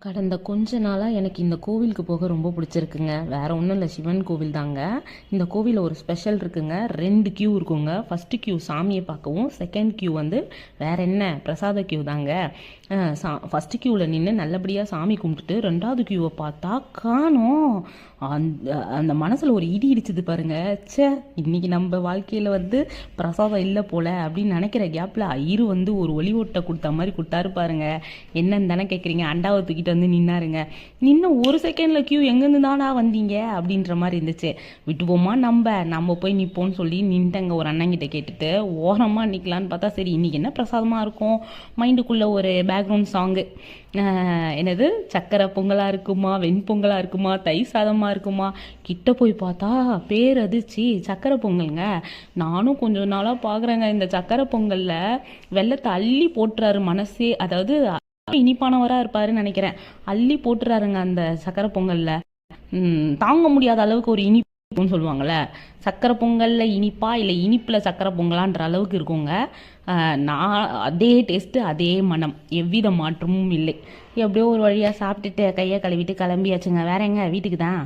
கடந்த கொஞ்ச நாளாக எனக்கு இந்த கோவிலுக்கு போக ரொம்ப பிடிச்சிருக்குங்க. வேறு ஒன்றும் இல்லை, சிவன் கோவில் தாங்க. இந்த கோவிலில் ஒரு ஸ்பெஷல் இருக்குங்க. 2 கியூ இருக்குங்க. ஃபஸ்ட்டு கியூ சாமியை பார்க்கவும், செகண்ட் கியூ வந்து வேறு என்ன பிரசாத கியூ தாங்க. ஃபஸ்ட்டு கியூவில் நின்று நல்லபடியாக சாமி கும்பிட்டுட்டு 2வது கியூவை பார்த்தா காணோம். அந்த மனசில் ஒரு இடி இடிச்சுது பாருங்க. ச்சே, இன்னைக்கு நம்ம வாழ்க்கையில் வந்து பிரசாதம் இல்லை போல அப்படின்னு நினைக்கிற கேப்பில் ஐயரு வந்து ஒரு ஒளி ஓட்டை கொடுத்த மாதிரி கொடுத்தாரு பாருங்க. என்னன்னு தானே கேட்குறீங்க. அண்டாவை தூக்கிட்டு வந்து நின்னாருங்க. இன்னும் ஒரு செகண்டில் கியூ எங்கேருந்து தானா வந்தீங்க அப்படின்ற மாதிரி இருந்துச்சு. விட்டுவோமா நம்ம போய் நிற்போம்னு சொல்லி நின்ட்டங்க. ஒரு அண்ணங்கிட்ட கேட்டுட்டு ஓரமாக நிற்கலான்னு பார்த்தா சரி இன்னைக்கு என்ன பிரசாதமாக இருக்கும். மைண்டுக்குள்ளே ஒரு பேக்ரவுண்ட் சாங்கு, என்னது சக்கரை பொங்கலாக இருக்குமா, வெண்பொங்கலாக இருக்குமா, தை சாதமாக இருக்குமா. கிட்ட போய் பார்த்தா பேர் அதிர்ச்சி சக்கரை பொங்கலுங்க. நானும் கொஞ்சம் நாளாக பார்க்குறேங்க. இந்த சக்கரை பொங்கலில் வெள்ளத்தை அள்ளி போட்டுறாரு மனசே. அதாவது இனிப்பானவராக இருப்பாருன்னு நினைக்கிறேன். அள்ளி போட்டுறாருங்க அந்த சக்கரை பொங்கல்ல. தாங்க முடியாத அளவுக்கு ஒரு இனிப்புன்னு சொல்லுவாங்கள்ல, சக்கரை பொங்கலில் இனிப்பா இல்லை இனிப்பில் சக்கரை பொங்கலான்ற அளவுக்கு இருக்குங்க. நான் அதே டேஸ்ட்டு அதே மனம், எவ்வித மாற்றமும் இல்லை. எப்படியோ ஒரு வழியாக சாப்பிட்டுட்டு கையை கழுவிட்டு கிளம்பியாச்சுங்க. வேற எங்க, வீட்டுக்கு தான்.